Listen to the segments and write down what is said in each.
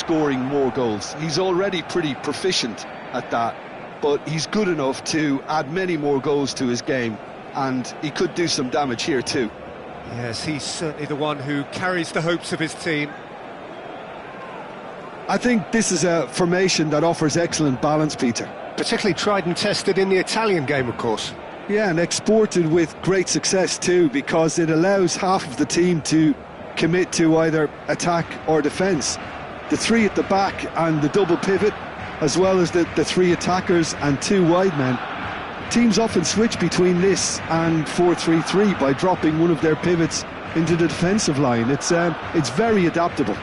scoring more goals. He's already pretty proficient at that, but he's good enough to add many more goals to his game, and he could do some damage here too. Yes, he's certainly the one who carries the hopes of his team. I think this is a formation that offers excellent balance, Peter. Particularly tried and tested in the Italian game, of course. Yeah, and exported with great success too, because it allows half of the team to commit to either attack or defence. The three at the back and the double pivot, as well as the three attackers and two wide men. Teams often switch between this and 4-3-3 by dropping one of their pivots into the defensive line. It's very adaptable.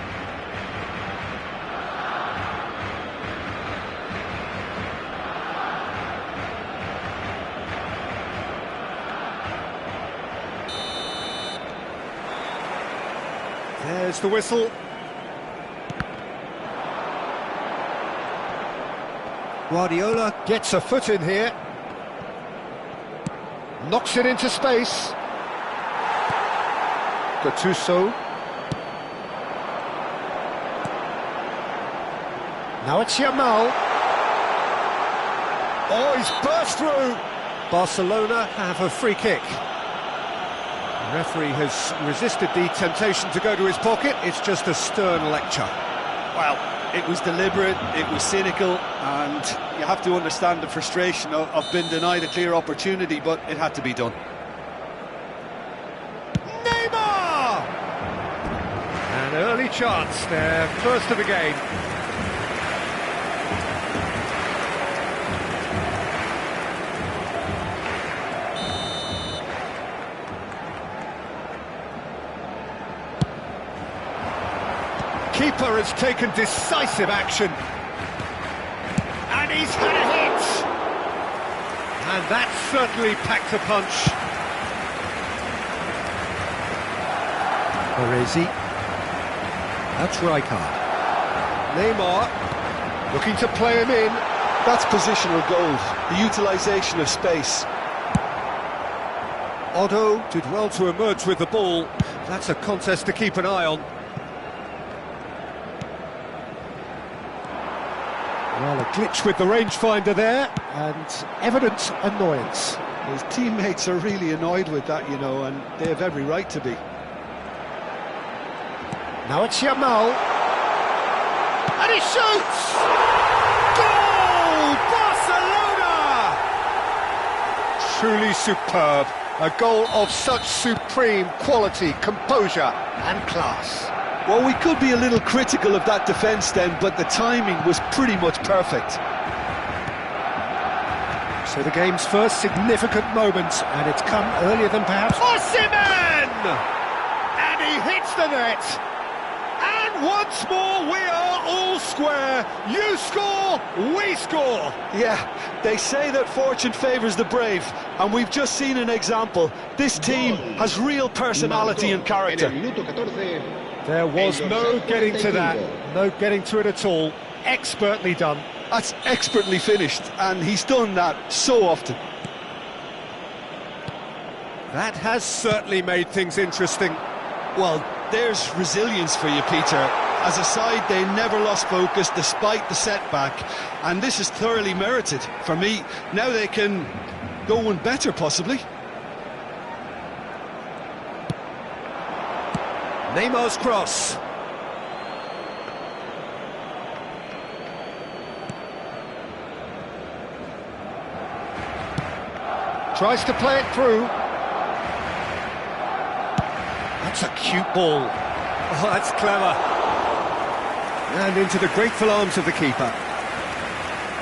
There's the whistle. Guardiola gets a foot in here. Knocks it into space. Gattuso. Now it's Yamal. Oh, he's burst through. Barcelona have a free kick. The referee has resisted the temptation to go to his pocket. It's just a stern lecture. Well, it was deliberate, it was cynical, and you have to understand the frustration of being denied a clear opportunity, but it had to be done. Neymar! An early chance, their first of the game. Keeper has taken decisive action. And he's had a hit! And that certainly packed a punch. Baresi. That's Rijkaard. Neymar looking to play him in. That's positional goals, the utilisation of space. Otto did well to emerge with the ball. That's a contest to keep an eye on. Well, a glitch with the rangefinder there, and evident annoyance. His teammates are really annoyed with that, you know, and they have every right to be. Now it's Yamal. And he shoots! Goal! Barcelona! Truly superb. A goal of such supreme quality, composure and class. Well, we could be a little critical of that defence then, but the timing was pretty much perfect. So the game's first significant moment, and it's come earlier than perhaps... Osimhen! And he hits the net! And once more we are all square. You score, we score! Yeah, they say that fortune favours the brave, and we've just seen an example. This team has real personality and character. There was no getting to that, no getting to it at all. Expertly done. That's expertly finished, and he's done that so often. That has certainly made things interesting. Well, there's resilience for you, Peter. As a side, they never lost focus despite the setback, and this is thoroughly merited for me. Now they can go one better, possibly. Neymar's cross. Tries to play it through. That's a cute ball. Oh, that's clever. And into the grateful arms of the keeper.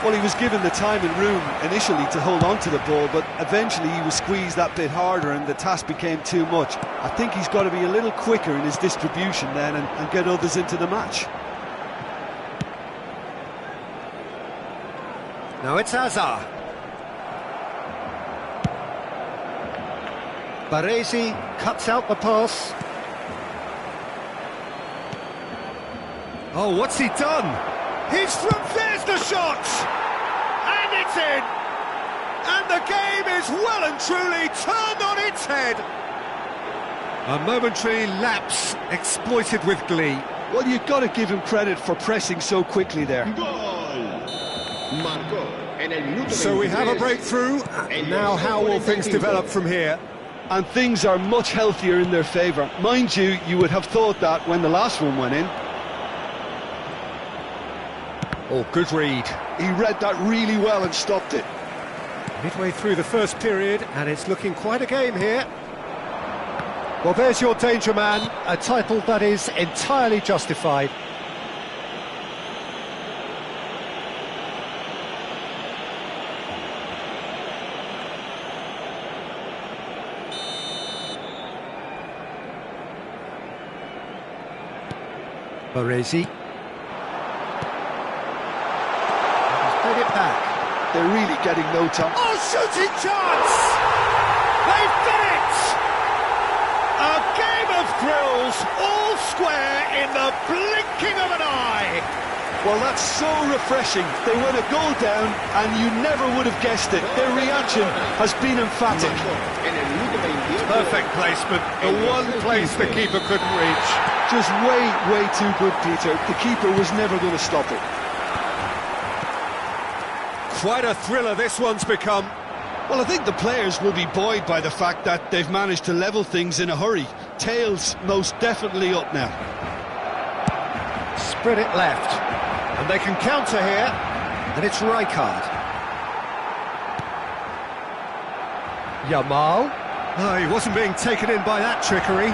Well, he was given the time and room initially to hold on to the ball, but eventually he was squeezed that bit harder and the task became too much. I think he's got to be a little quicker in his distribution then and get others into the match. Now it's Hazard. Baresi cuts out the pass. Oh, what's he done? He's from... There's the shot! And it's in! And the game is well and truly turned on its head. A momentary lapse exploited with glee. Well, you've got to give him credit for pressing so quickly there. So we have a breakthrough. Now how will things develop from here? And things are much healthier in their favour. Mind you, you would have thought that when the last one went in. Oh, good read. He read that really well and stopped it. Midway through the first period, and it's looking quite a game here. Well, there's your danger man, a title that is entirely justified. Baresi. He's played it back. They're really getting no time. Oh, shooting chance! They've done it! A game of thrills, all square in the blinking of an eye. Well, that's so refreshing. They went a goal down and you never would have guessed it. Their reaction has been emphatic. Perfect placement, the one place the keeper couldn't reach. Just way too good, Peter. The keeper was never going to stop it. Quite a thriller this one's become. Well, I think the players will be buoyed by the fact that they've managed to level things in a hurry. Tails most definitely up now. Spread it left. And they can counter here. And it's Rijkaard. Yamal. Oh, he wasn't being taken in by that trickery.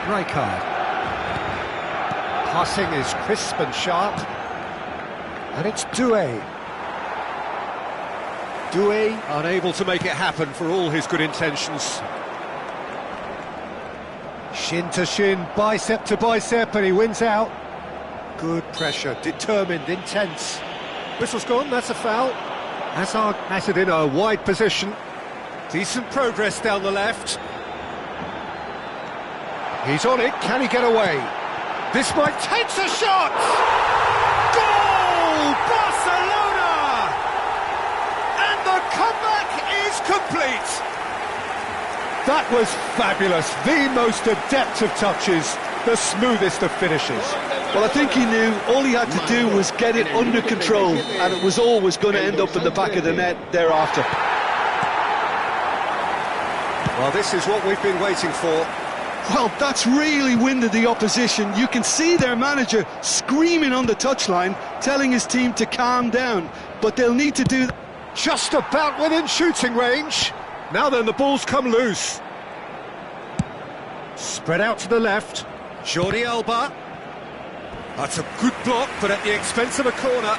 Rijkaard. Passing is crisp and sharp. And it's Doué. Doué unable to make it happen for all his good intentions. Shin to shin, bicep to bicep, and he wins out. Good pressure, determined, intense. Whistle's gone, that's a foul. Hazard has it in a wide position. Decent progress down the left. He's on it, can he get away? This might takes a shot! Goal! Barcelona! And the comeback is complete! That was fabulous, the most adept of touches, the smoothest of finishes. Well, I think he knew all he had to do was get it under control, and it was always going to end up in the back of the net thereafter. Well, this is what we've been waiting for. Well, that's really winded the opposition. You can see their manager screaming on the touchline, telling his team to calm down, but they'll need to do that. Just about within shooting range. Now then, the ball's come loose. Spread out to the left. Jordi Alba. That's a good block, but at the expense of a corner.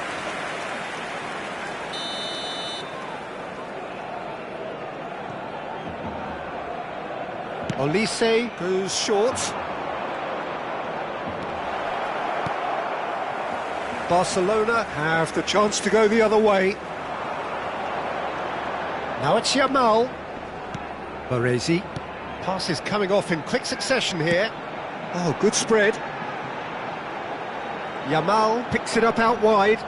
Olise goes short. Barcelona have the chance to go the other way. Now it's Yamal. Baresi. Pass is coming off in quick succession here. Oh, good spread. Yamal picks it up out wide.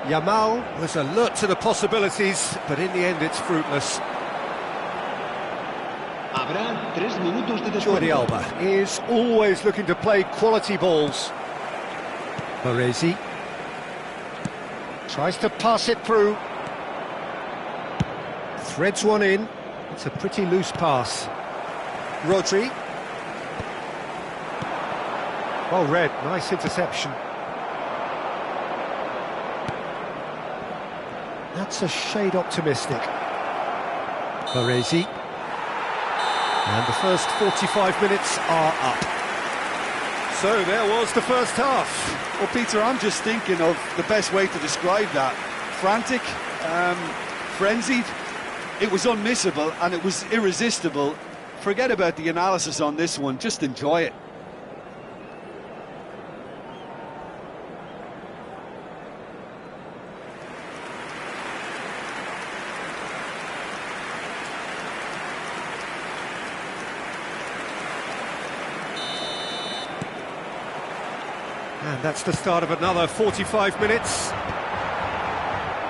Yamal was alert to the possibilities, but in the end it's fruitless. Jordi Alba is always looking to play quality balls. Baresi tries to pass it through. Threads one in. It's a pretty loose pass. Rodri. Well read, nice interception. That's a shade optimistic. Baresi. And the first 45 minutes are up. So there was the first half. Well, Peter, I'm just thinking of the best way to describe that. Frantic, frenzied. It was unmissable and it was irresistible. Forget about the analysis on this one, just enjoy it. And that's the start of another 45 minutes.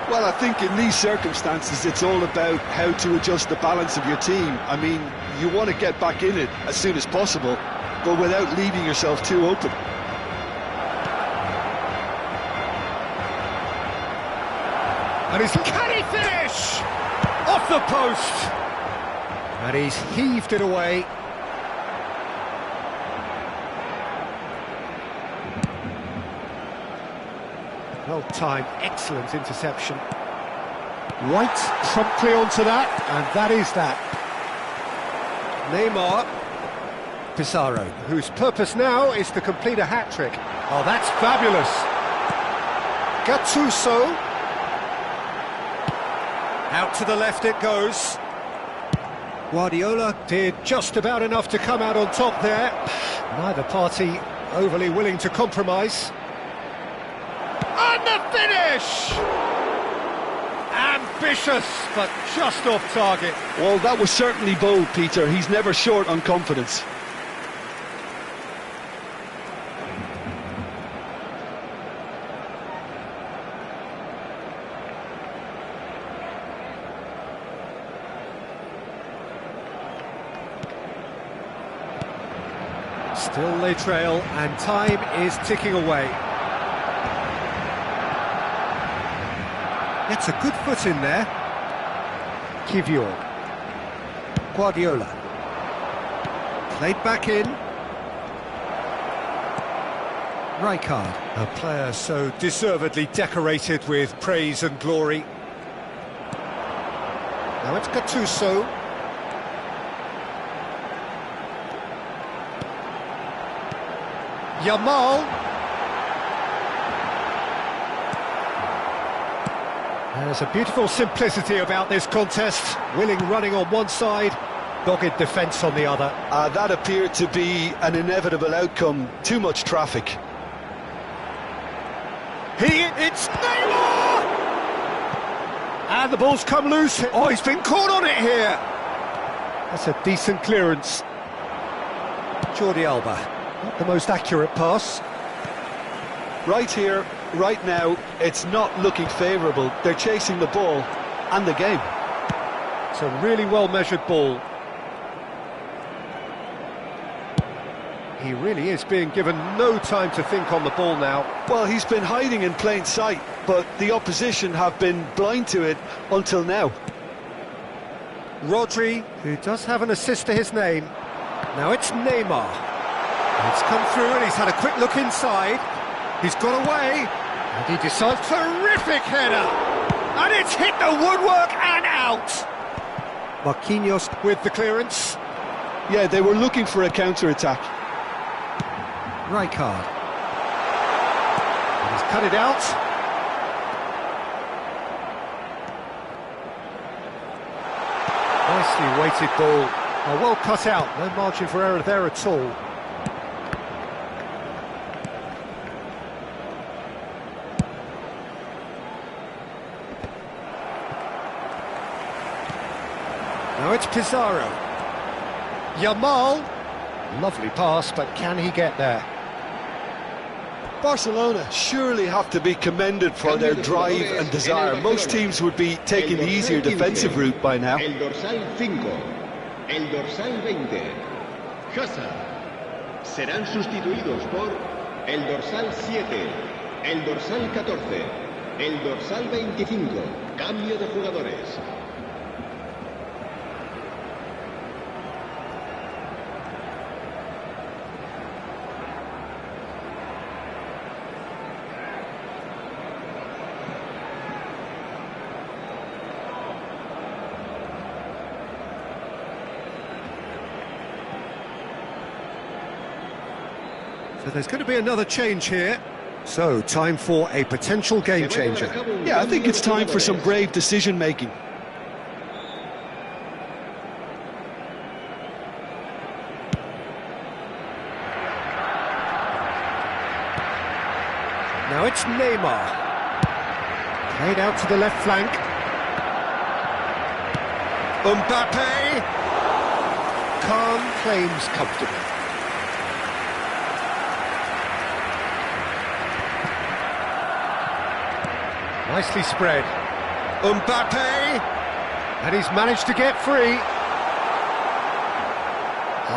Well, I think in these circumstances, it's all about how to adjust the balance of your team. I mean, you want to get back in it as soon as possible. but without leaving yourself too open. And can he finish? Off the post! And he's heaved it away. Well timed, excellent interception. White promptly onto that, and that is that. Neymar, Pizarro, whose purpose now is to complete a hat-trick. Oh, that's fabulous. Gattuso. Out to the left it goes. Guardiola did just about enough to come out on top there. Neither party overly willing to compromise. And the finish! Ambitious, but just off target. Well, that was certainly bold, Peter. He's never short on confidence. Still they trail, and time is ticking away. Gets a good foot in there. Kivior. Guardiola. Played back in. Rijkaard, a player so deservedly decorated with praise and glory. Now it's Gattuso. Yamal. There's a beautiful simplicity about this contest. Willing running on one side, dogged defence on the other. That appeared to be an inevitable outcome. Too much traffic. It's Neymar! And the ball's come loose. Oh, he's been caught on it here. That's a decent clearance. Jordi Alba. Not the most accurate pass. Right here, right now, it's not looking favourable. They're chasing the ball and the game. It's a really well-measured ball. He really is being given no time to think on the ball now. Well, he's been hiding in plain sight, but the opposition have been blind to it until now. Rodri, who does have an assist to his name. Now it's Neymar. It's come through and he's had a quick look inside. He's got away, and he decides, terrific header! And it's hit the woodwork and out! Marquinhos with the clearance. Yeah, they were looking for a counter-attack. Rijkaard. And he's cut it out. Nicely weighted ball. Oh, well cut out, no margin for error there at all. Now it's Pizarro. Yamal. Lovely pass, but can he get there? Barcelona surely have to be commended for their drive and desire. Most teams would be taking the easier defensive route by now. El dorsal 5, el dorsal 20, Hazard. Serán sustituidos por el dorsal 7, el dorsal 14, el dorsal 25. Cambio de jugadores. So there's going to be another change here. So, time for a potential game changer. Yeah, I think it's time for some brave decision-making. Now it's Neymar. Played out to the left flank. Mbappe. Khan claims comfortably. Nicely spread. Mbappe! And he's managed to get free.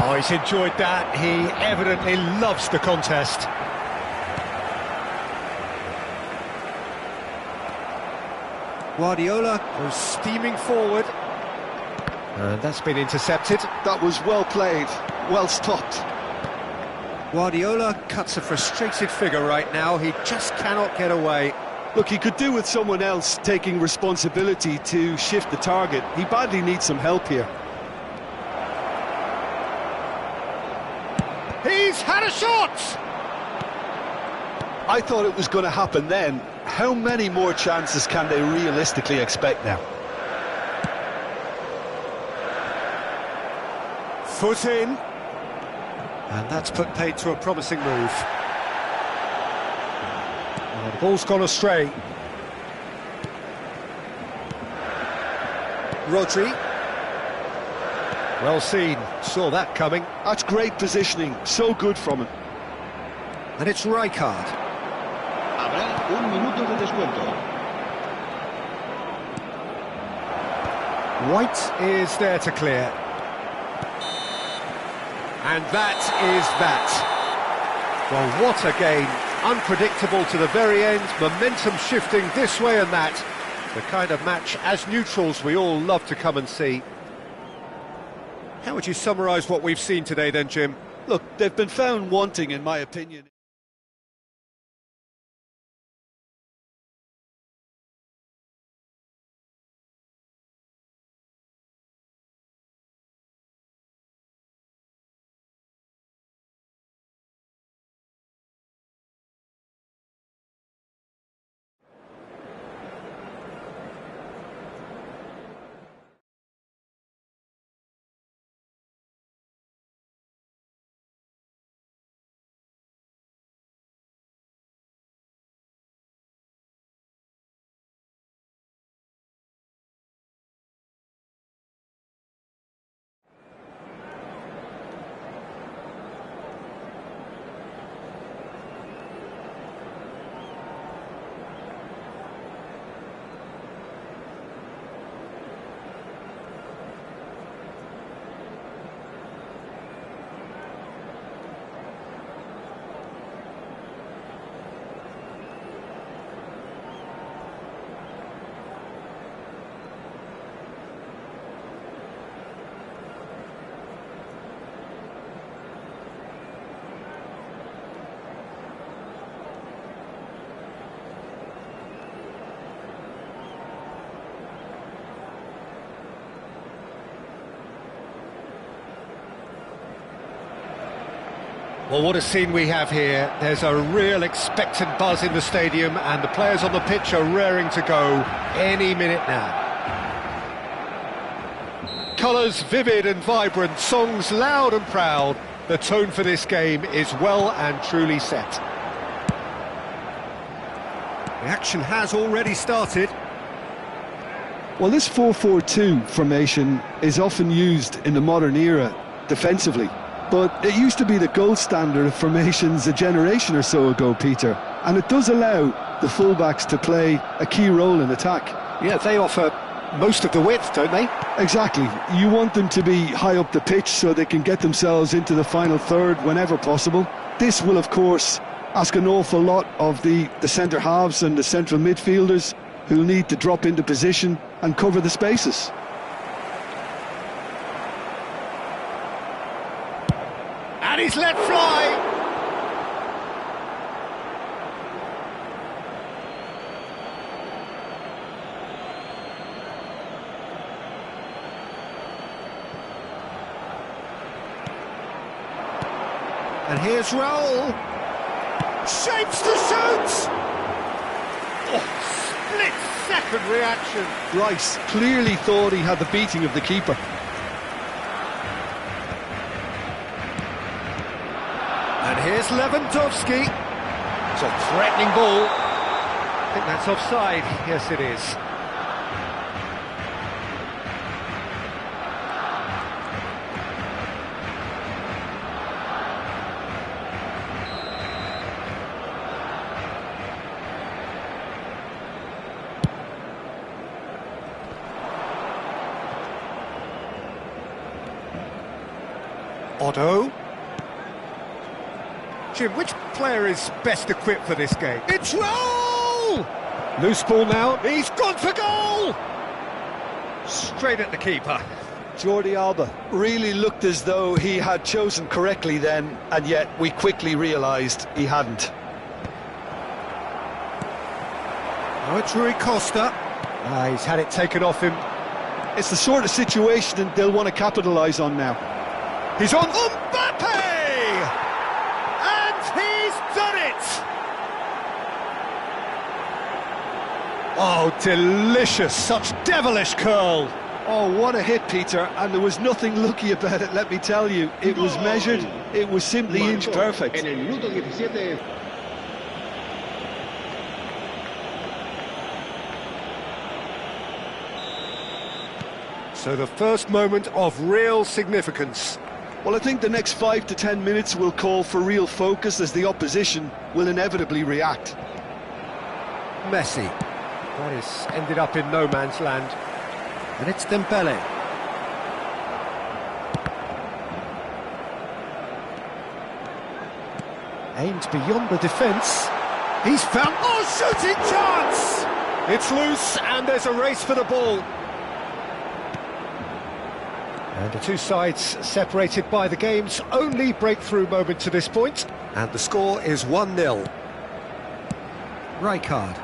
Oh, he's enjoyed that. He evidently loves the contest. Guardiola goes steaming forward. And that's been intercepted. That was well played, well stopped. Guardiola cuts a frustrated figure right now. He just cannot get away. Look, he could do with someone else taking responsibility to shift the target. He badly needs some help here. He's had a shot! I thought it was going to happen then. How many more chances can they realistically expect now? Foot in. And that's put paid to a promising move. Oh, the ball's gone astray. Rodri. Well seen, saw that coming. That's great positioning, so good from him. And it's Rijkaard. Habrá un minuto de descuento. White is there to clear. And that is that. Well, what a game. Unpredictable to the very end, momentum shifting this way and that. The kind of match, as neutrals, we all love to come and see. How would you summarise what we've seen today then, Jim? Look, they've been found wanting, in my opinion. Well, what a scene we have here. There's a real expectant buzz in the stadium and the players on the pitch are raring to go any minute now. Colours vivid and vibrant, songs loud and proud. The tone for this game is well and truly set. The action has already started. Well, this 4-4-2 formation is often used in the modern era defensively. But it used to be the gold standard of formations a generation or so ago, Peter. And it does allow the fullbacks to play a key role in attack. Yeah, they offer most of the width, don't they? Exactly. You want them to be high up the pitch so they can get themselves into the final third whenever possible. This will, of course, ask an awful lot of the centre halves and the central midfielders who'll need to drop into position and cover the spaces. And he's let fly! And here's Raul. Shapes to shoot! Oh, split-second reaction. Rice clearly thought he had the beating of the keeper. And here's Lewandowski. It's a threatening ball. I think that's offside. Yes, it is. Otto. Jim, which player is best equipped for this game? It's roll! Loose ball now, he's gone for goal! Straight at the keeper. Jordi Alba really looked as though he had chosen correctly then, and yet we quickly realised he hadn't. Now it's Rui Costa. He's had it taken off him. It's the sort of situation that they'll want to capitalise on now. He's on Mbappe! And he's done it! Oh, delicious, such devilish curl. Oh, what a hit, Peter, and there was nothing lucky about it, let me tell you. It was measured, it was simply inch perfect. En el minuto 17. So the first moment of real significance. Well, I think the next 5 to 10 minutes will call for real focus as the opposition will inevitably react. Messi. That has ended up in no man's land. And it's Dembele. Aimed beyond the defence. He's found... Oh, shooting chance! It's loose and there's a race for the ball. And the two sides separated by the game's only breakthrough moment to this point. And the score is 1-0. Rijkaard.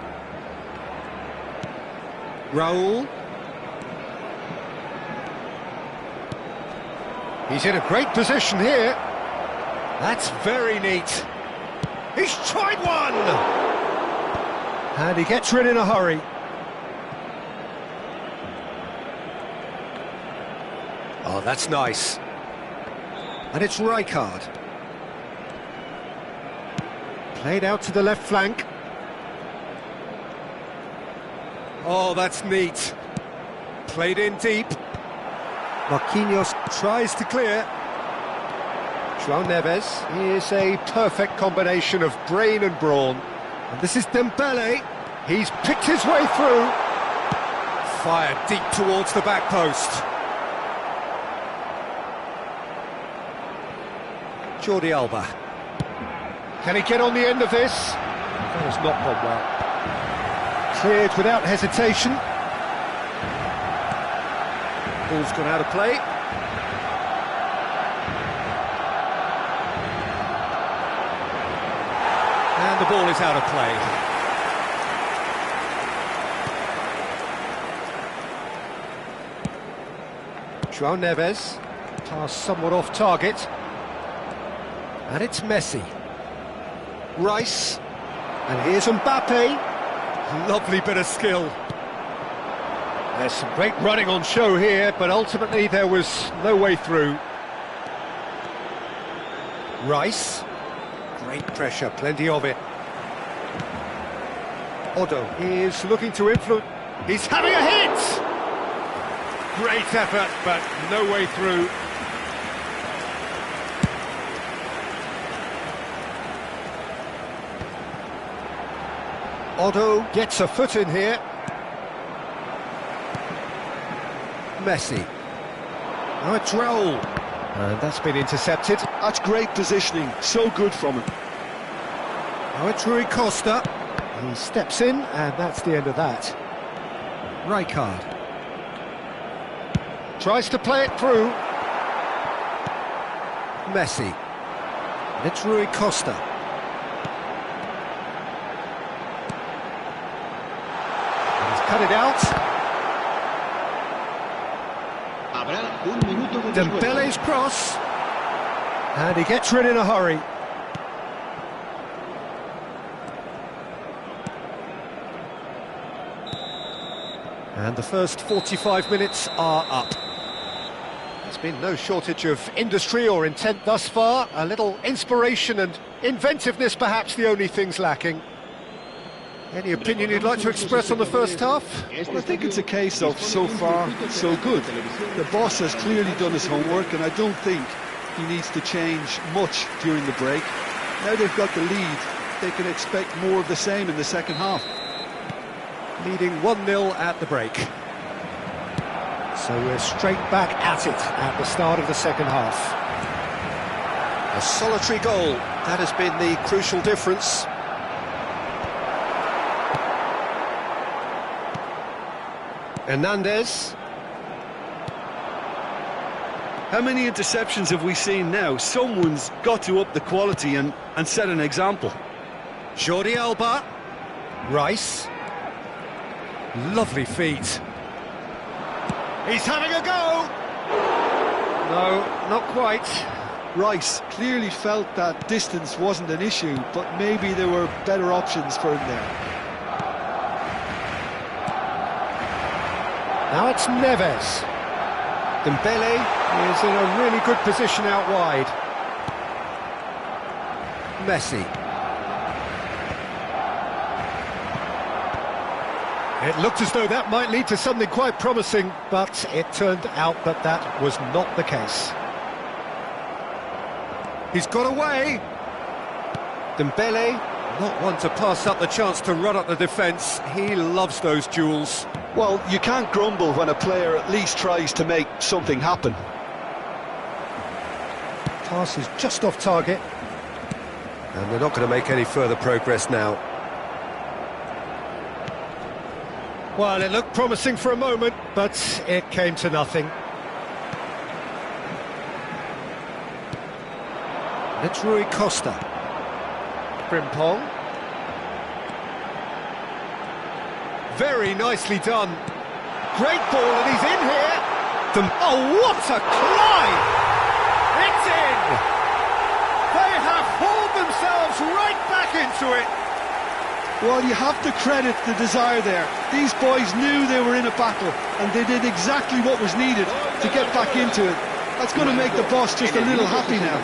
Raul. He's in a great position here. That's very neat. He's tried one! And he gets rid in a hurry. Oh, that's nice. And it's Rijkaard. Played out to the left flank. Oh, that's neat. Played in deep. Marquinhos tries to clear. João Neves is a perfect combination of brain and brawn. And this is Dembele. He's picked his way through. Fired deep towards the back post. Jordi Alba. Can he get on the end of this? That has not gone well. Cleared without hesitation. Ball's gone out of play. And the ball is out of play. João Neves. Pass somewhat off target. And it's Messi. Rice. And here's Mbappe. Lovely bit of skill. There's some great running on show here, but ultimately there was no way through. Rice. Great pressure, plenty of it. Otto is looking to influence. He's having a hit! Great effort, but no way through. Otto gets a foot in here. Messi. Now it's Raul. And that's been intercepted. That's great positioning, so good from him. Now it's Rui Costa. He steps in, and that's the end of that. Rijkaard. Tries to play it through. Messi. And it's Rui Costa. Cut it out. Dembele's cross. And he gets rid in a hurry. And the first 45 minutes are up. There's been no shortage of industry or intent thus far. A little inspiration and inventiveness, perhaps the only things lacking. Any opinion you'd like to express on the first half? Well, I think it's a case of so far, so good. The boss has clearly done his homework, and I don't think he needs to change much during the break. Now they've got the lead, they can expect more of the same in the second half. Leading 1-0 at the break. So we're straight back at it at the start of the second half. A solitary goal, that has been the crucial difference. Hernandez. How many interceptions have we seen now? Someone's got to up the quality and set an example. Jordi Alba. Rice. Lovely feet. He's having a go! No, not quite. Rice clearly felt that distance wasn't an issue, but maybe there were better options for him there. Now it's Neves. Dembele is in a really good position out wide. Messi. It looked as though that might lead to something quite promising, but it turned out that that was not the case. He's got away. Dembele, not one to pass up the chance to run up the defence. He loves those duels. Well, you can't grumble when a player at least tries to make something happen. Pass is just off target. And they're not going to make any further progress now. Well, it looked promising for a moment, but it came to nothing. It's Rui Costa. Frimpong. Very nicely done. Great ball, and he's in here. Oh, what a climb! It's in! They have hauled themselves right back into it. Well, you have to credit the desire there. These boys knew they were in a battle, and they did exactly what was needed to get back into it. That's going to make the boss just a little happy now.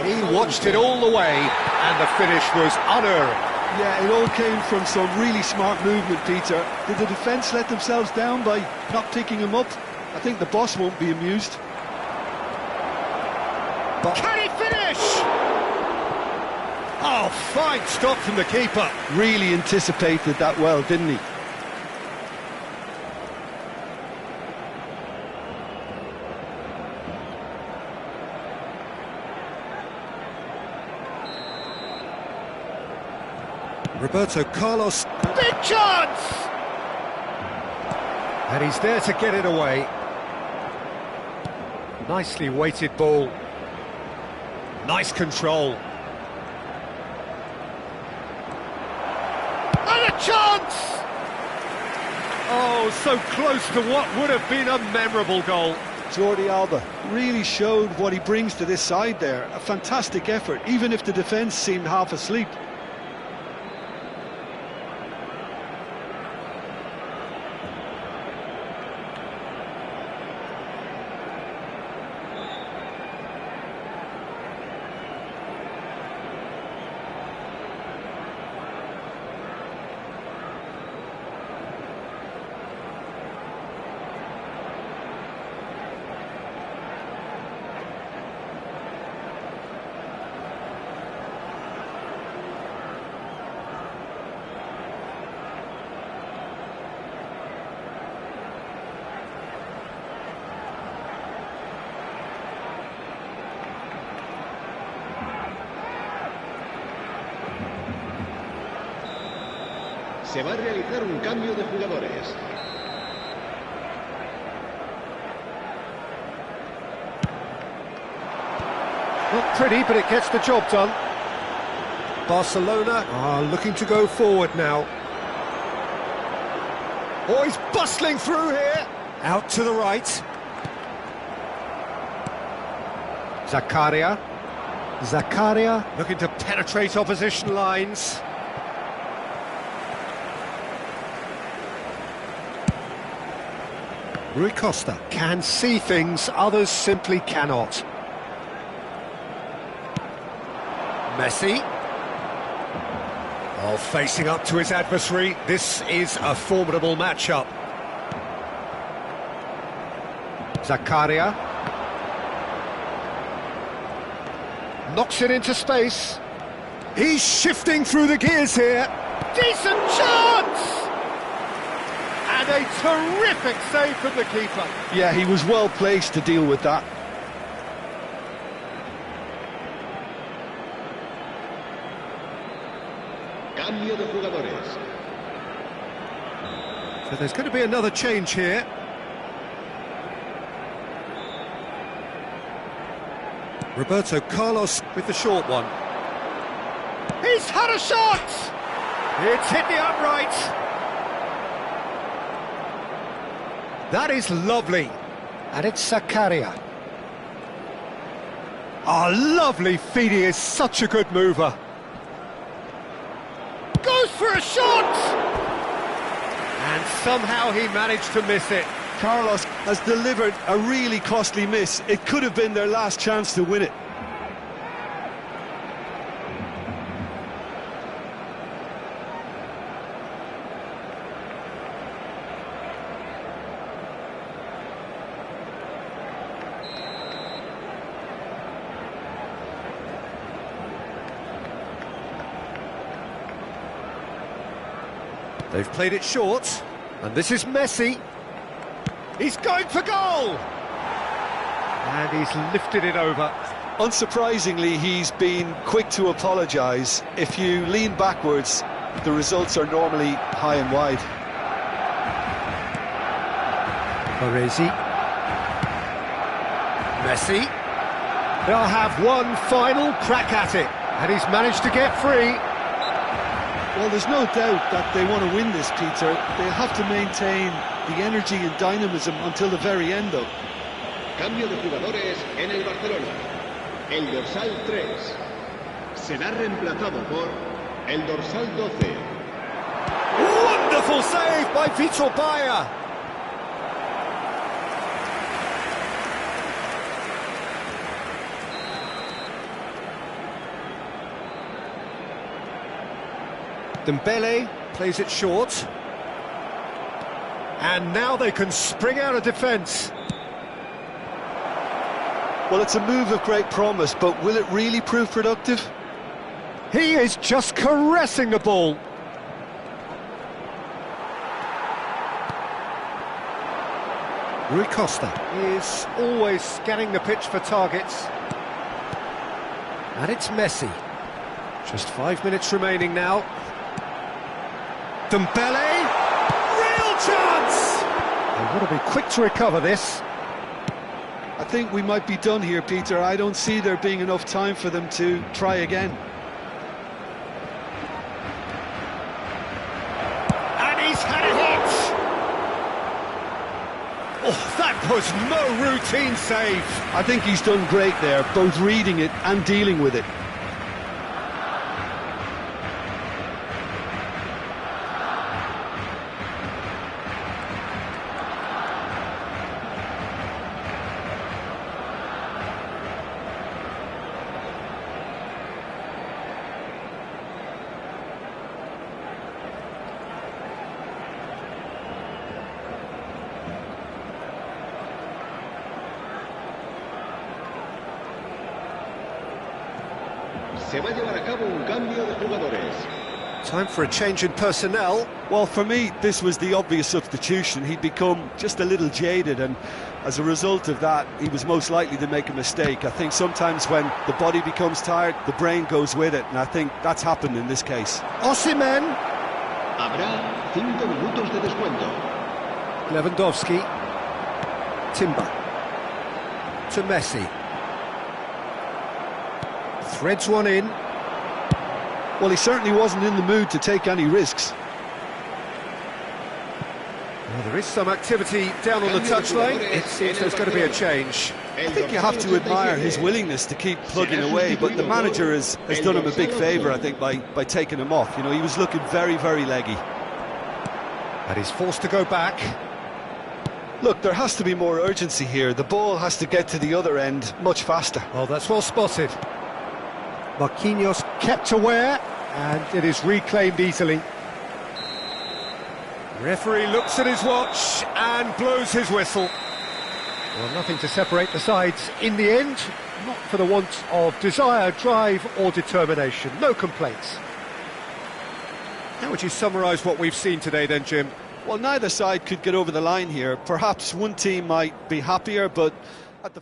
He watched it all the way, and the finish was unerring. Yeah, it all came from some really smart movement, Peter. Did the defence let themselves down by not picking him up? I think the boss won't be amused. But can he finish? Oh, fine stop from the keeper. Really anticipated that well, didn't he? Roberto Carlos. Big chance! And he's there to get it away. Nicely weighted ball. Nice control. And a chance! Oh, so close to what would have been a memorable goal. Jordi Alba really showed what he brings to this side there. A fantastic effort, even if the defence seemed half asleep. Se va a realizar un cambio de jugadores. Not pretty, but it gets the job done. Barcelona are looking to go forward now. Oh, he's bustling through here. Out to the right. Zakaria. Zakaria looking to penetrate opposition lines. Rui Costa can see things others simply cannot. Messi. Oh, facing up to his adversary. This is a formidable matchup. Zakaria. Knocks it into space. He's shifting through the gears here. Decent chance! And a terrific save from the keeper. Yeah, he was well placed to deal with that. Cambio de jugadores. So there's going to be another change here. Roberto Carlos with the short one. He's had a shot! It's hit the upright. That is lovely. And it's Zakaria. Oh, lovely feed. He is such a good mover. Goes for a shot! And somehow he managed to miss it. Carlos has delivered a really costly miss. It could have been their last chance to win it. They've played it short, and this is Messi. He's going for goal! And he's lifted it over. Unsurprisingly, he's been quick to apologise. If you lean backwards, the results are normally high and wide. Baresi. Messi. They'll have one final crack at it, and he's managed to get free. Well, there's no doubt that they want to win this, Peter. They'll have to maintain the energy and dynamism until the very end, though. Cambio de jugadores en el Barcelona. El dorsal 3 será reemplazado por el dorsal 12. Wonderful save by Vitor Bayer. Dembele plays it short. And now they can spring out of defence. Well, it's a move of great promise, but will it really prove productive? He is just caressing the ball. Rui Costa is always scanning the pitch for targets. And it's Messi. Just 5 minutes remaining now. Dembele! Real chance! They want to be quick to recover this. I think we might be done here, Peter. I don't see there being enough time for them to try again. And he's had a hit! Oh, that was no routine save. I think he's done great there, both reading it and dealing with it. Se va a llevar a cabo un cambio de jugadores. Time for a change in personnel. Well, for me, this was the obvious substitution. He'd become just a little jaded, and as a result of that, he was most likely to make a mistake. I think sometimes when the body becomes tired, the brain goes with it, and I think that's happened in this case. Osimhen. Habrá 5 minutos de descuento. Lewandowski. Timber. To Messi. Threads one in. Well, he certainly wasn't in the mood to take any risks. Well, there is some activity down on the touchline. It seems there's going to be a change. I think you have to admire his willingness to keep plugging away, but the manager has done him a big favour, I think, by taking him off. You know, he was looking very, very leggy. And he's forced to go back. Look, there has to be more urgency here. The ball has to get to the other end much faster. Oh, that's well spotted. Marquinhos kept aware, and it is reclaimed easily. Referee looks at his watch and blows his whistle. Well, nothing to separate the sides in the end, not for the want of desire, drive or determination. No complaints. How would you summarise what we've seen today then, Jim? Well, neither side could get over the line here. Perhaps one team might be happier, but at the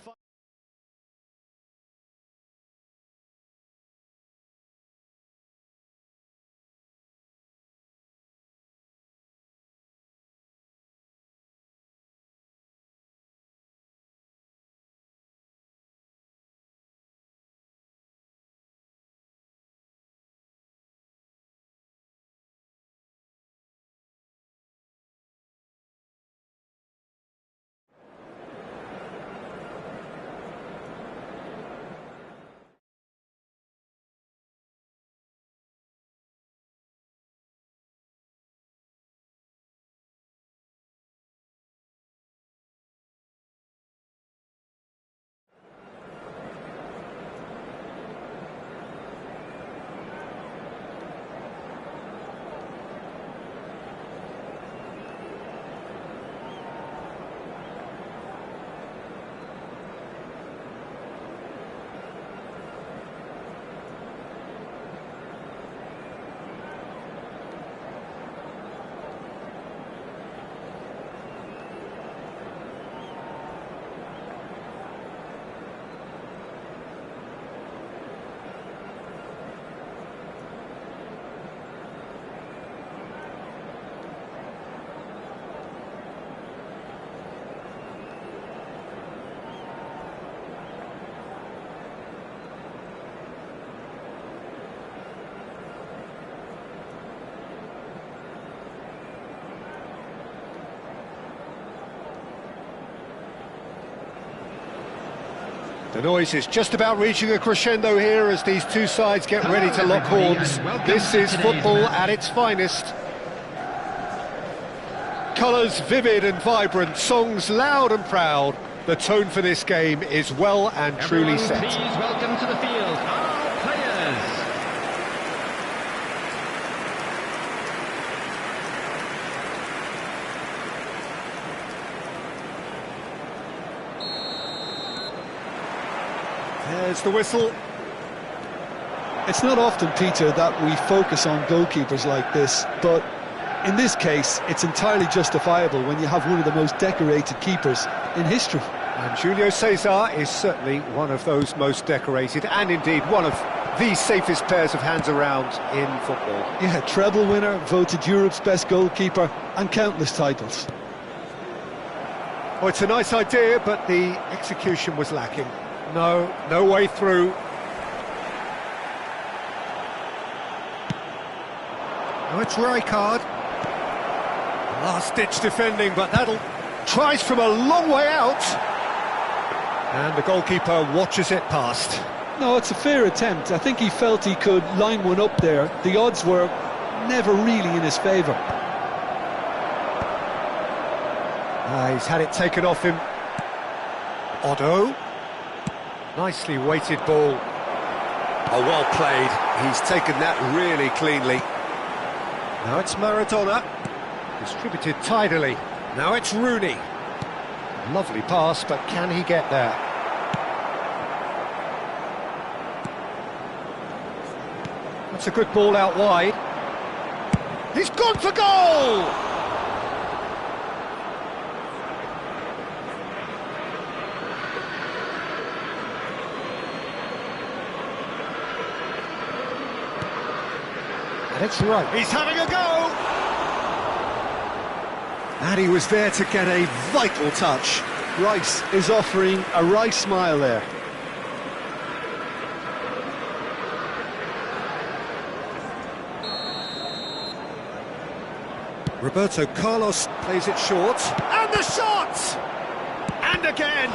The noise is just about reaching a crescendo here as these two sides get ready to lock horns. This is football at its finest. Colours vivid and vibrant, songs loud and proud. The tone for this game is well and truly set. Please welcome to the field our players. There's the whistle. It's not often, Peter, that we focus on goalkeepers like this, but in this case, it's entirely justifiable when you have one of the most decorated keepers in history. And Julio Cesar is certainly one of those most decorated, and indeed one of the safest pairs of hands around in football. Yeah, treble winner, voted Europe's best goalkeeper, and countless titles. Well, it's a nice idea, but the execution was lacking. No way through. Now it's Rijkaard. Last-ditch defending, but that'll... Tries from a long way out. And the goalkeeper watches it past. No, it's a fair attempt. I think he felt he could line one up there. The odds were never really in his favour. He's had it taken off him. Otto. Nicely weighted ball. Oh, well played. He's taken that really cleanly. Now it's Maradona. Distributed tidily. Now it's Rooney. Lovely pass, but can he get there? That's a good ball out wide. He's gone for goal! And it's right. He's having a go! And he was there to get a vital touch. Rice is offering a right smile there. Roberto Carlos plays it short. And the shot! And again!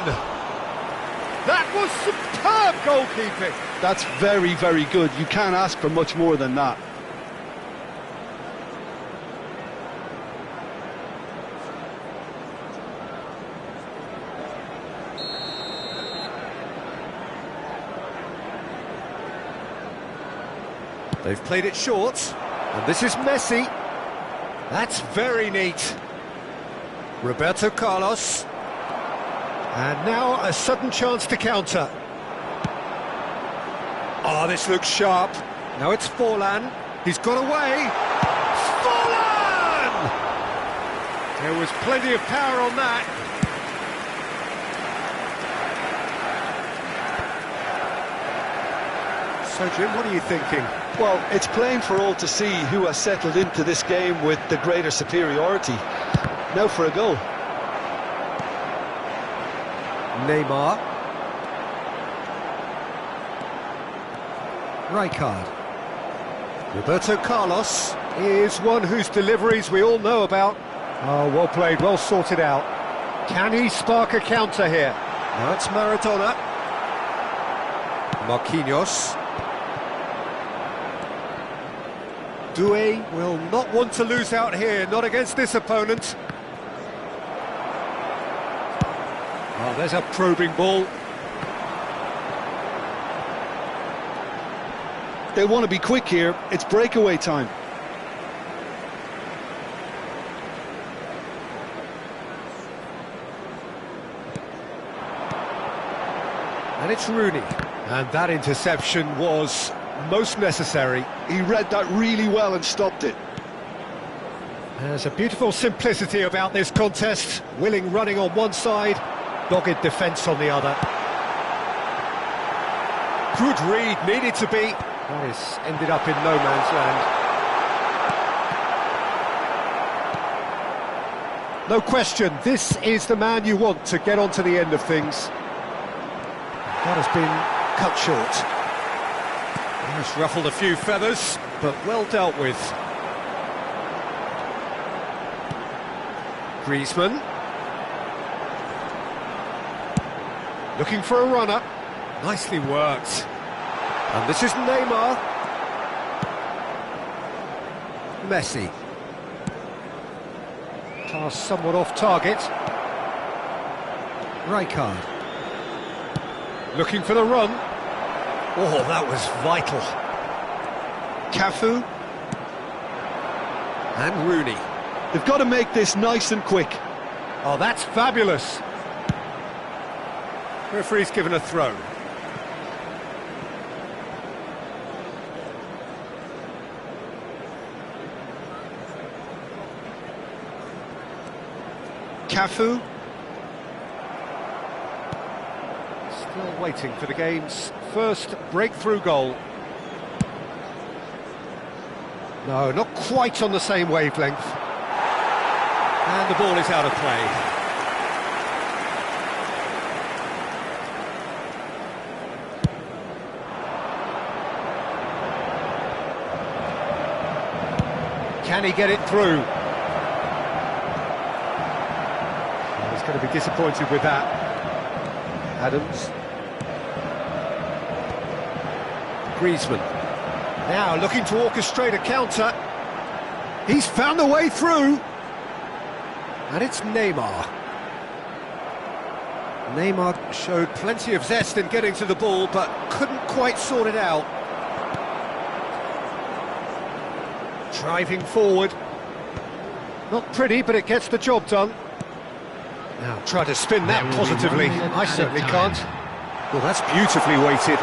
That was superb goalkeeping! That's very, very good. You can't ask for much more than that. They've played it short, and this is Messi. That's very neat. Roberto Carlos. And now a sudden chance to counter. Oh, this looks sharp. Now it's Forlan. He's got away. Forlan! There was plenty of power on that. So, Jim, what are you thinking? Well, it's plain for all to see who has settled into this game with the greater superiority. Now for a goal. Neymar. Rijkaard. Roberto Carlos is one whose deliveries we all know about. Oh, well played, well sorted out. Can he spark a counter here? Now it's Maradona. Marquinhos. Doué will not want to lose out here, not against this opponent. Oh, there's a probing ball. They want to be quick here. It's breakaway time. And it's Rooney. And that interception was most necessary. He read that really well and stopped it. There's a beautiful simplicity about this contest. Willing running on one side, dogged defence on the other. Good read, needed to be. That is ended up in no man's land. No question, this is the man you want to get onto the end of things. That has been cut short. It's ruffled a few feathers, but well dealt with. Griezmann. Looking for a runner. Nicely worked. And this is Neymar. Messi. Pass somewhat off target. Rijkaard. Looking for the run. Oh, that was vital. Cafu. And Rooney. They've got to make this nice and quick. Oh, that's fabulous. Referee's given a throw. Cafu. Still waiting for the game's first breakthrough goal. No, not quite on the same wavelength. And the ball is out of play. Can he get it through? He's going to be disappointed with that. Adams. Griezmann. Now looking to orchestrate a counter. He's found a way through. And it's Neymar. Neymar showed plenty of zest in getting to the ball, but couldn't quite sort it out. Driving forward. Not pretty, but it gets the job done. Now try to spin that positively. I certainly can't. Well, that's beautifully weighted.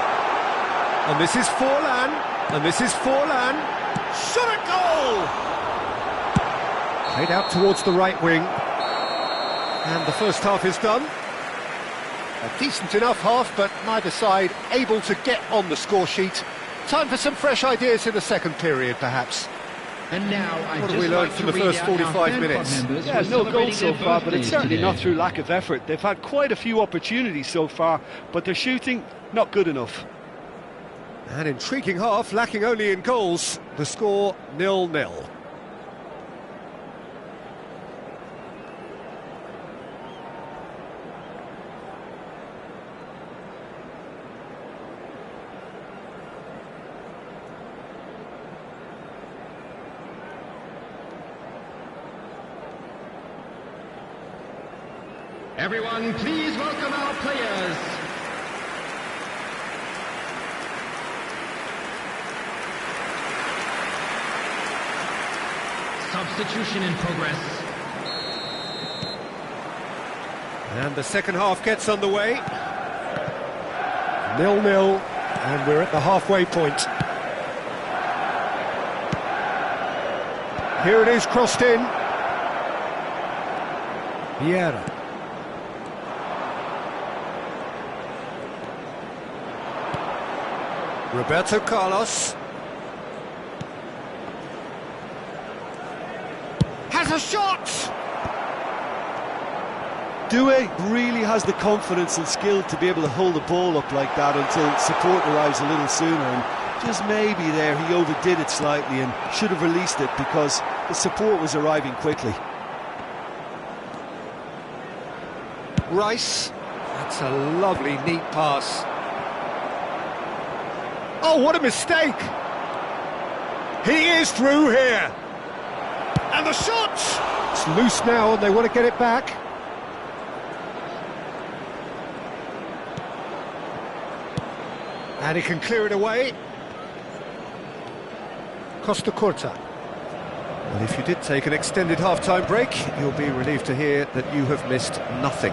And this is Forlan. And this is Forlan. Shot a goal! Played out towards the right wing. And the first half is done. A decent enough half, but neither side able to get on the score sheet. Time for some fresh ideas in the second period, perhaps. And now, what have we learned from the first 45 minutes? Yeah, no goals so far, but it's certainly not through lack of effort. They've had quite a few opportunities so far, but their shooting, not good enough. An intriguing half, lacking only in goals. The score 0-0. Everyone, please welcome our players. Substitution in progress. And the second half gets underway. 0-0, and we're at the halfway point. Here it is, crossed in. Vieira. Roberto Carlos. Has a shot! Doué really has the confidence and skill to be able to hold the ball up like that until support arrives a little sooner, and just maybe there he overdid it slightly and should have released it because the support was arriving quickly. Rice. That's a lovely, neat pass. Oh, what a mistake! He is through here! And the shot! It's loose now and they want to get it back. And he can clear it away. Costa Curta. Well, if you did take an extended half-time break, you'll be relieved to hear that you have missed nothing.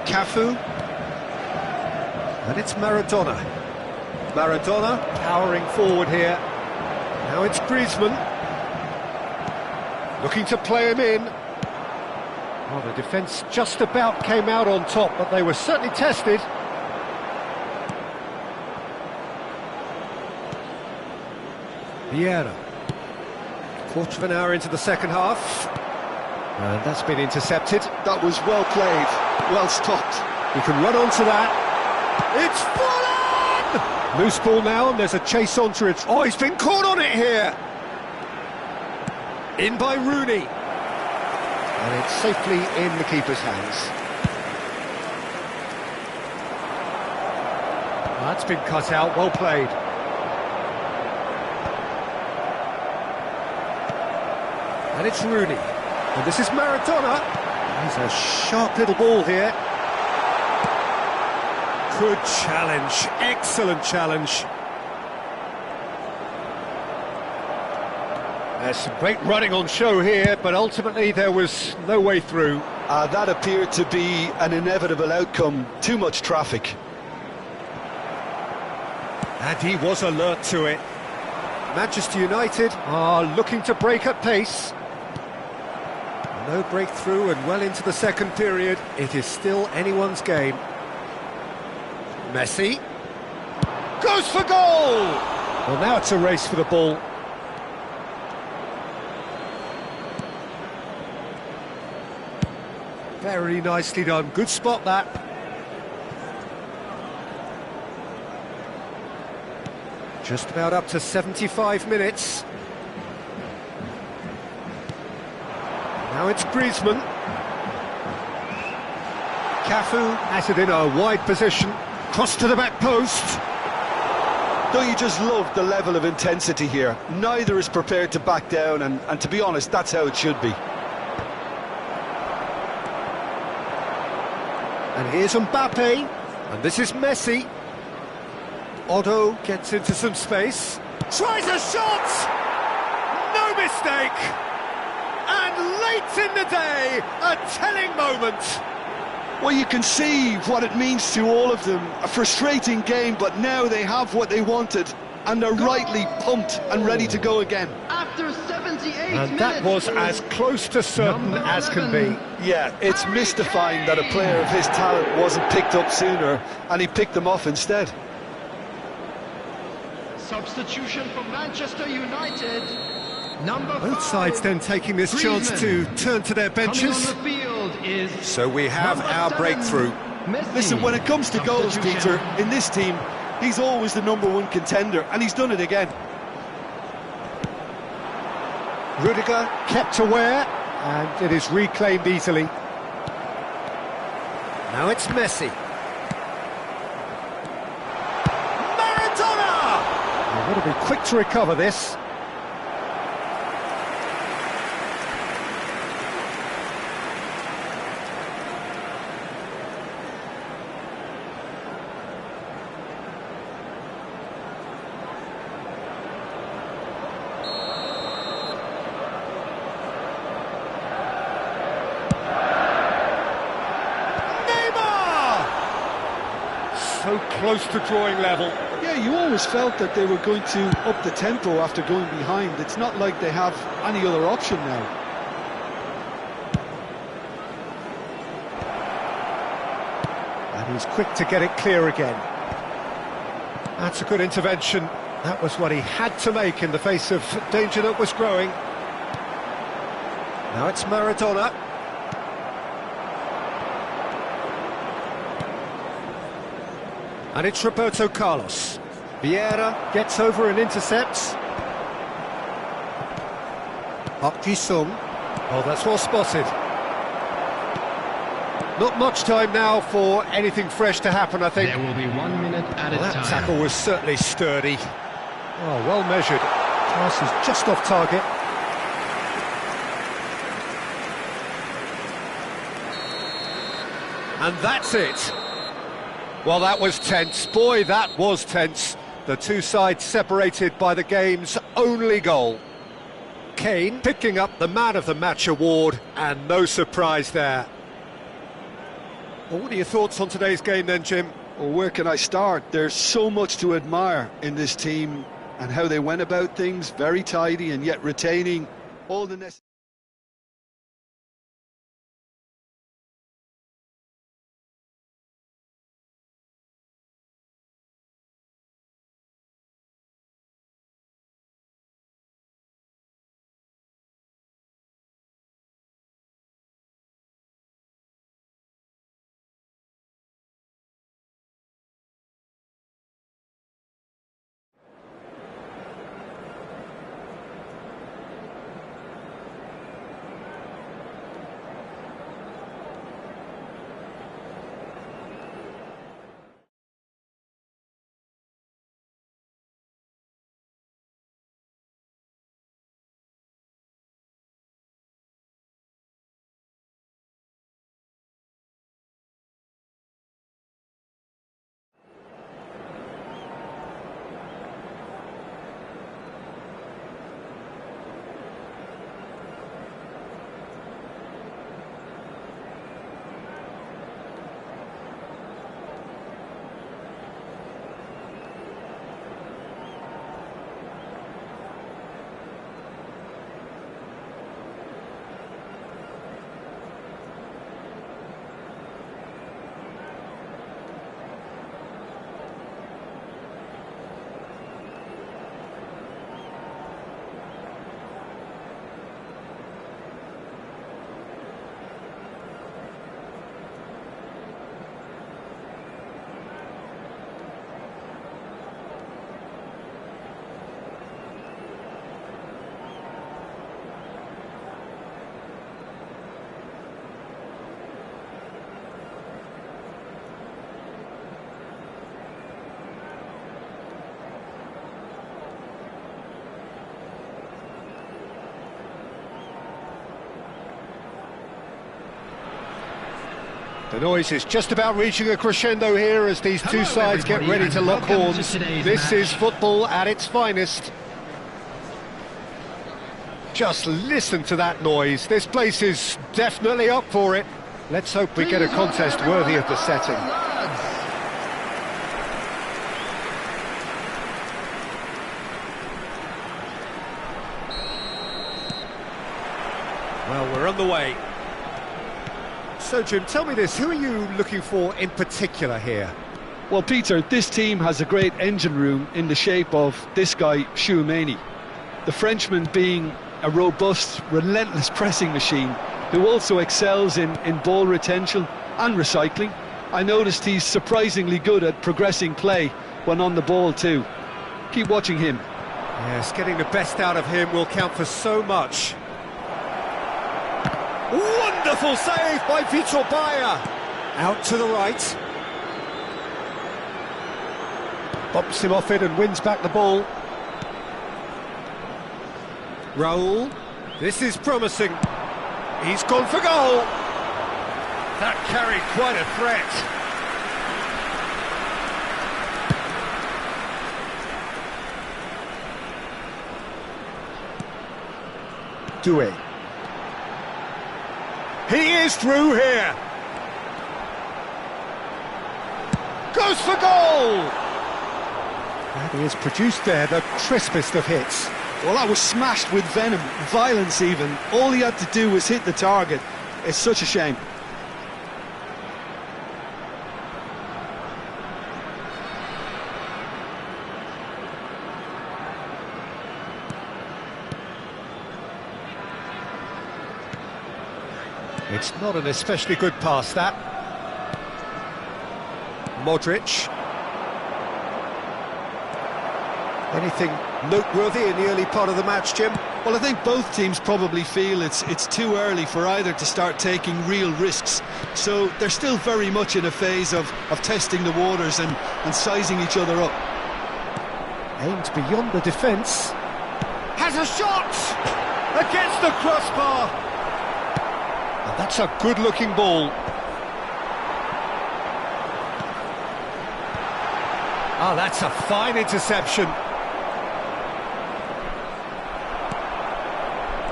Cafu. And it's Maradona. Maradona powering forward here. Now it's Griezmann. Looking to play him in. Well, the defence just about came out on top, but they were certainly tested. Vieira. Quarter of an hour into the second half. And that's been intercepted. That was well played, well stopped. He can run onto that. It's Forlan! Loose ball now, and there's a chase onto it. Oh, he's been caught on it here! In by Rooney. And it's safely in the keeper's hands. That's been cut out, well played. And it's Rooney. And this is Maradona. He's a sharp little ball here. Good challenge, excellent challenge. There's some great running on show here, but ultimately there was no way through. That appeared to be an inevitable outcome. Too much traffic. And he was alert to it. Manchester United are looking to break at pace. No breakthrough and well into the second period. It is still anyone's game. Messi goes for goal! Well, now it's a race for the ball. Very nicely done. Good spot, that. Just about up to 75 minutes. Now it's Griezmann. Cafu has it in a wide position. Cross to the back post. Don't you just love the level of intensity here? Neither is prepared to back down, and to be honest, that's how it should be. And here's Mbappe, and this is Messi. Otto gets into some space. Tries a shot! No mistake! And late in the day, a telling moment. Well, you can see what it means to all of them. A frustrating game, but now they have what they wanted, and they're rightly pumped and ready to go again. After 78 And that was as close to certain as can be. Yeah, it's mystifying that a player of his talent wasn't picked up sooner, and he picked them off instead. Substitution for Manchester United. Number Both sides then taking this chance to turn to their benches. Coming on the field is So we have our breakthrough. Messi. Listen, when it comes to goals, Substitution. Peter, in this team, he's always the #1 contender, and he's done it again. Rudiger kept aware, and it is reclaimed easily. Now it's Messi. Maradona! They've got to be quick to recover this. So close to drawing level. Yeah, you always felt that they were going to up the tempo after going behind. It's not like they have any other option now. And he's quick to get it clear again. That's a good intervention. That was what he had to make in the face of danger that was growing. Now it's Maradona. And it's Roberto Carlos. Vieira gets over and intercepts. Park Ji-sung. Oh, that's well spotted. Not much time now for anything fresh to happen, I think. There will be 1 minute at a That time. tackle was certainly sturdy. Oh, well measured. Pass is just off target. And that's it. Well, that was tense. Boy, that was tense. The two sides separated by the game's only goal. Kane picking up the Man of the Match award, and no surprise there. Well, what are your thoughts on today's game then, Jim? Well, where can I start? There's so much to admire in this team and how they went about things, very tidy and yet retaining all the necessary... The noise is just about reaching a crescendo here as these two sides get ready to lock horns. This is football at its finest. Just listen to that noise. This place is definitely up for it. Let's hope we get a contest worthy of the setting. Well, we're on the way. So, Jim, tell me this, who are you looking for in particular here? Well, Peter, this team has a great engine room in the shape of this guy, Tchouaméni. The Frenchman being a robust, relentless pressing machine who also excels in ball retention and recycling. I noticed he's surprisingly good at progressing play when on the ball too. Keep watching him. Yes, getting the best out of him will count for so much. Wonderful save by Vitor Bayer. Out to the right. Bumps him off it and wins back the ball. Raul. This is promising. He's gone for goal. That carried quite a threat. Doué. He is through here. Goes for goal. And he has produced there the crispest of hits. Well, that was smashed with venom, violence even. All he had to do was hit the target. It's such a shame. It's not an especially good pass, that. Modric. Anything noteworthy in the early part of the match, Jim? Well, I think both teams probably feel it's too early for either to start taking real risks. So they're still very much in a phase of testing the waters and sizing each other up. Aimed beyond the defence. Has a shot! Against the crossbar! And that's a good-looking ball. Oh, that's a fine interception.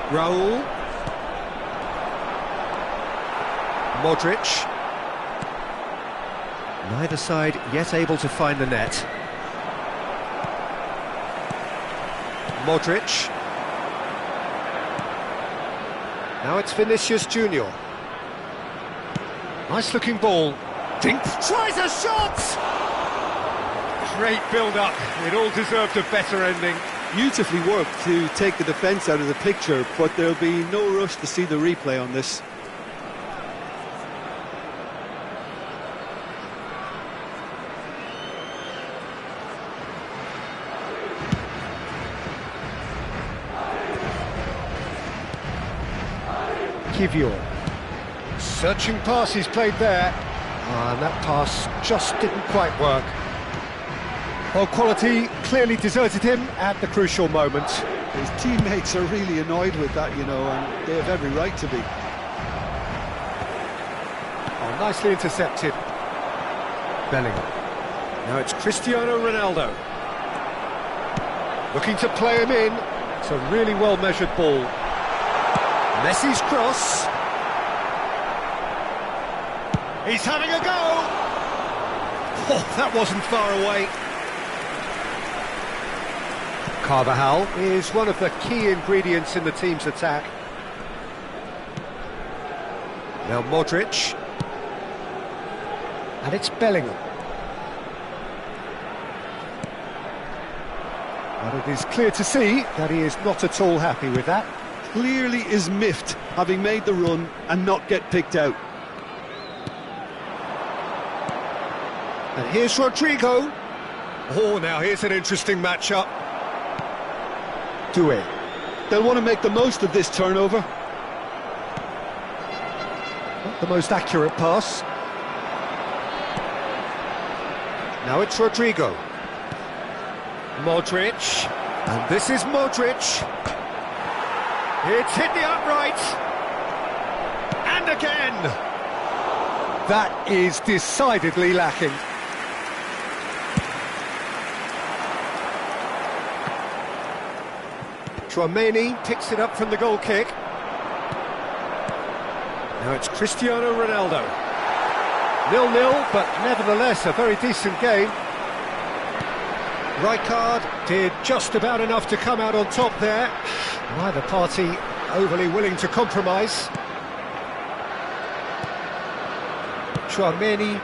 Raul. Modric. Neither side yet able to find the net. Modric. Now it's Vinicius Junior. Nice looking ball. Dink tries a shot! Great build-up. It all deserved a better ending. Beautifully worked to take the defence out of the picture, but there'll be no rush to see the replay on this. Kivior. Searching pass he's played there. And that pass just didn't quite work. Well, quality clearly deserted him at the crucial moment. His teammates are really annoyed with that, you know, and they have every right to be. Oh, nicely intercepted. Bellingham. Now it's Cristiano Ronaldo. Looking to play him in. It's a really well-measured ball. Messi's cross. He's having a go. Oh, that wasn't far away. Carvajal is one of the key ingredients in the team's attack. Now Modric. And it's Bellingham. But it is clear to see that he is not at all happy with that. Clearly is miffed, having made the run and not get picked out. And here's Rodrigo. Oh, now here's an interesting matchup. Doué. They'll want to make the most of this turnover. Not the most accurate pass. Now it's Rodrigo. Modric. And this is Modric. It's hit the upright. And again. That is decidedly lacking. Tchouaméni picks it up from the goal kick. Now it's Cristiano Ronaldo. 0-0, but nevertheless a very decent game. Rijkaard did just about enough to come out on top there. Neither party overly willing to compromise. Tchouaméni,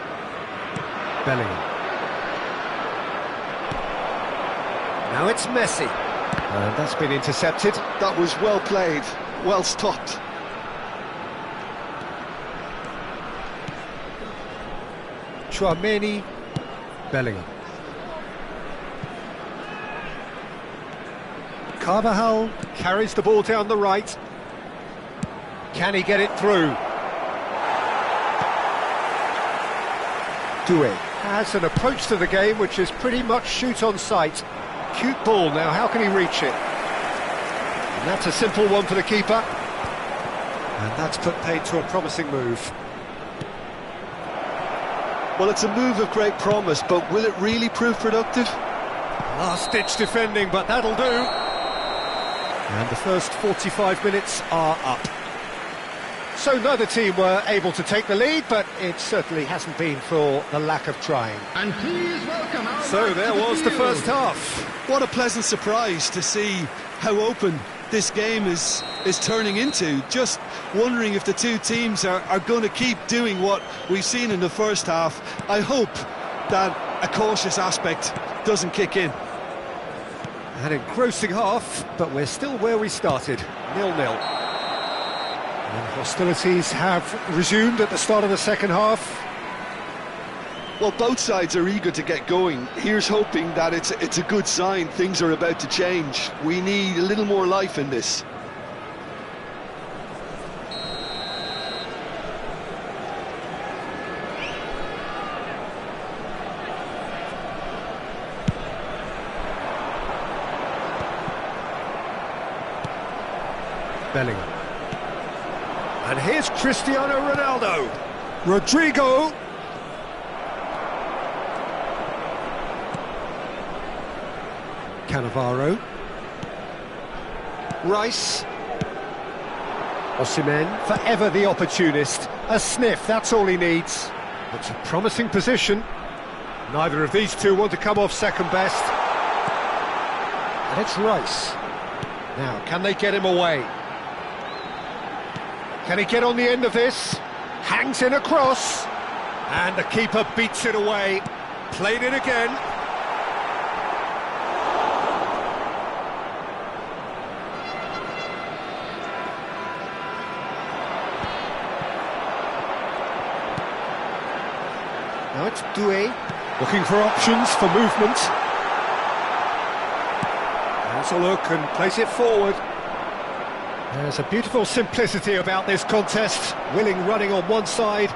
Bellingham. Now it's Messi. And that's been intercepted. That was well played, well stopped. Tchouaméni, Bellingham. Carvajal carries the ball down the right. Can he get it through? Doué has an approach to the game which is pretty much shoot on sight. Cute ball now, how can he reach it? And that's a simple one for the keeper. And that's put paid to a promising move. Well, it's a move of great promise, but will it really prove productive? Last-ditch defending, but that'll do. And the first 45 minutes are up. So neither team were able to take the lead, but it certainly hasn't been for the lack of trying. And please welcome our So there was the first half. What a pleasant surprise to see how open this game is turning into. Just wondering if the two teams are going to keep doing what we've seen in the first half. I hope that a cautious aspect doesn't kick in. An engrossing half, but we're still where we started, 0-0. And hostilities have resumed at the start of the second half. Well, both sides are eager to get going. Here's hoping that it's a good sign. Things are about to change. We need a little more life in this. Bellingham. And here's Cristiano Ronaldo. Rodrigo. Cannavaro. Rice. Osimhen, forever the opportunist. A sniff, that's all he needs. It's a promising position. Neither of these two want to come off second best. And it's Rice. Now, can they get him away? Can he get on the end of this? Hangs in a cross. And the keeper beats it away. Played it again. Now it's Doué, looking for options for movement. Has a look and plays it forward. There's a beautiful simplicity about this contest. Willing running on one side,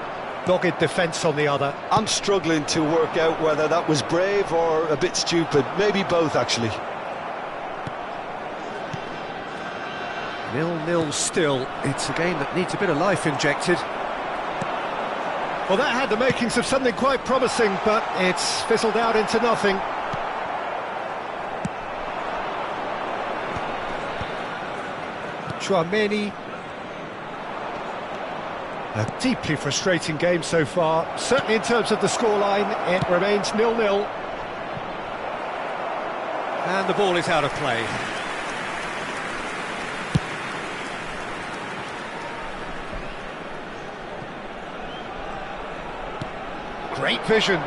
dogged defence on the other. I'm struggling to work out whether that was brave or a bit stupid. Maybe both, actually. 0-0 still. It's a game that needs a bit of life injected. Well, that had the makings of something quite promising, but it's fizzled out into nothing. Tchouaméni. A deeply frustrating game so far. Certainly in terms of the scoreline, it remains 0-0. And the ball is out of play. Great vision.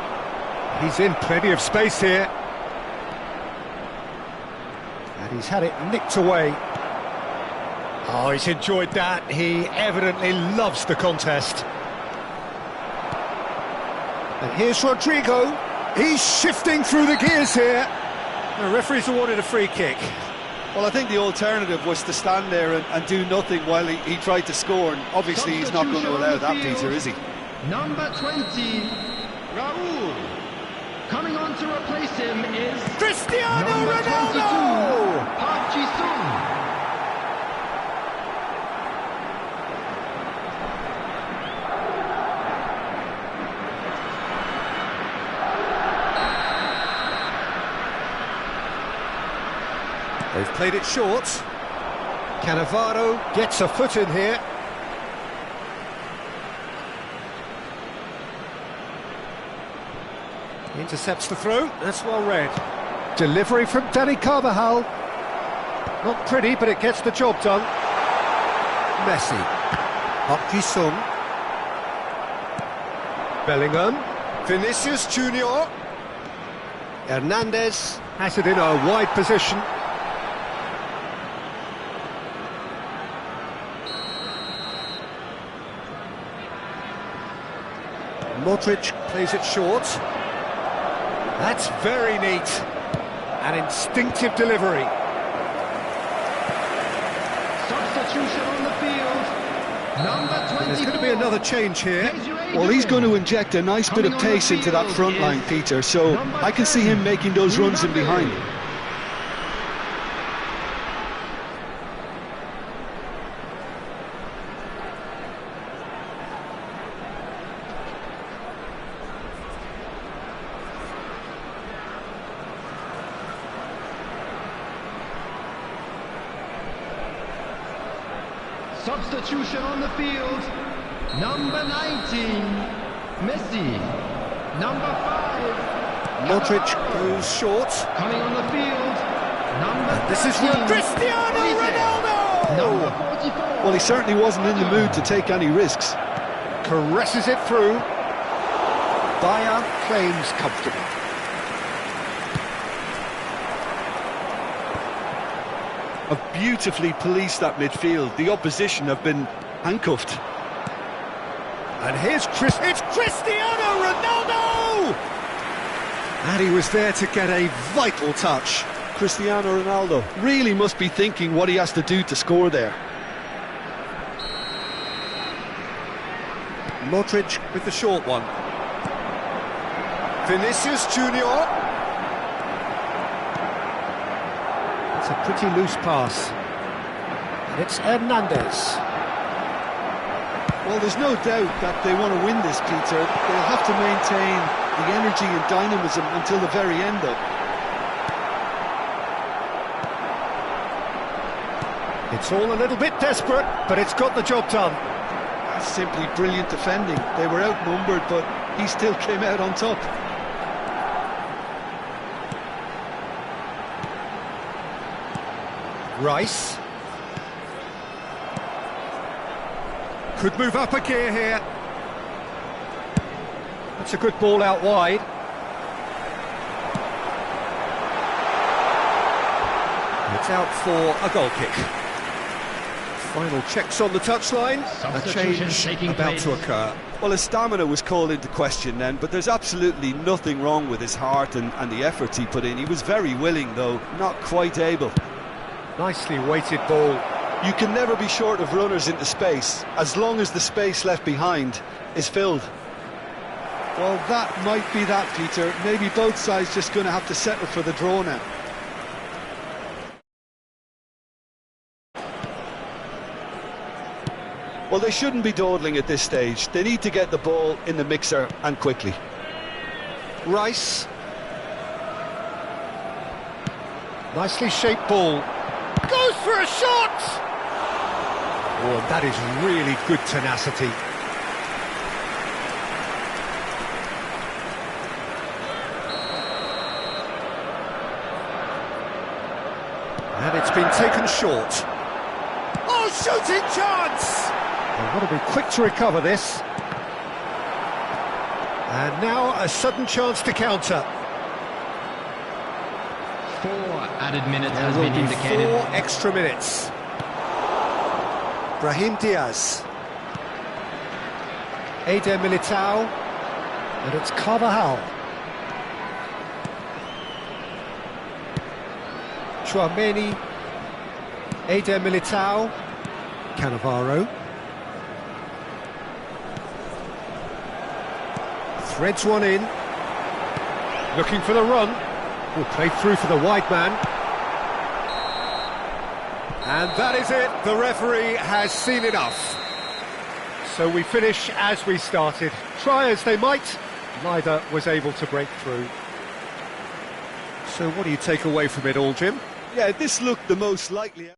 He's in plenty of space here. And he's had it nicked away. Oh, he's enjoyed that. He evidently loves the contest. And here's Rodrigo. He's shifting through the gears here. The referee's awarded a free kick. Well, I think the alternative was to stand there and do nothing while he tried to score, and obviously he's not going to allow that, Peter, is he? Number 20, Raul. Coming on to replace him is Cristiano number Ronaldo! 22, Park Ji-sung. They've played it short. Cannavaro gets a foot in here. Intercepts the throw, that's well read. Delivery from Danny Carvajal. Not pretty, but it gets the job done. Messi. Park Ji-sung. Bellingham. Vinicius Junior. Hernandez has it in a wide position. Modric plays it short. That's very neat. An instinctive delivery. Substitution on the field. Number 24. There's going to be another change here. Well, he's going to inject a nice bit of pace into that front line, Peter, so I can see him making those runs in behind. Substitution on the field. Number 19, Messi. Number 5, Modric goes short. coming on the field. Number This is 13, Cristiano Ronaldo! Number 44. Well, he certainly wasn't in the mood to take any risks. Caresses it through. Bayer claims comfortable. Have beautifully policed that midfield. The opposition have been handcuffed. And here's it's Cristiano Ronaldo! And he was there to get a vital touch. Cristiano Ronaldo really must be thinking what he has to do to score there. Modric with the short one. Vinicius Junior. It's a pretty loose pass. And it's Hernandez. Well, there's no doubt that they want to win this, Peter. They'll have to maintain the energy and dynamism until the very end, though. It's all a little bit desperate, but it's got the job done. Simply brilliant defending. They were outnumbered, but he still came out on top. Rice. Could move up a gear here. That's a good ball out wide. It's out for a goal kick. Final checks on the touchline. A change about to occur. Well, his stamina was called into question then, but there's absolutely nothing wrong with his heart and the efforts he put in. He was very willing, though, not quite able. Nicely weighted ball. You can never be short of runners into space, as long as the space left behind is filled. Well, that might be that, Peter. Maybe both sides just going to have to settle for the draw now. Well, they shouldn't be dawdling at this stage. They need to get the ball in the mixer, and quickly. Rice. Nicely shaped ball. Goes for a shot! Oh, and that is really good tenacity. And it's been taken short. Oh, shooting chance! They've got to be quick to recover this. And now a sudden chance to counter. 4 added minutes There has will been be indicated. 4 extra minutes. Brahim Diaz. Eder Militao. And it's Carvajal. Chouameni. Eder Militao. Cannavaro. Threads one in. Looking for the run. Will play through for the wide man. And that is it. The referee has seen enough. So we finish as we started. Try as they might, neither was able to break through. So what do you take away from it all, Jim? Yeah, this looked the most likely.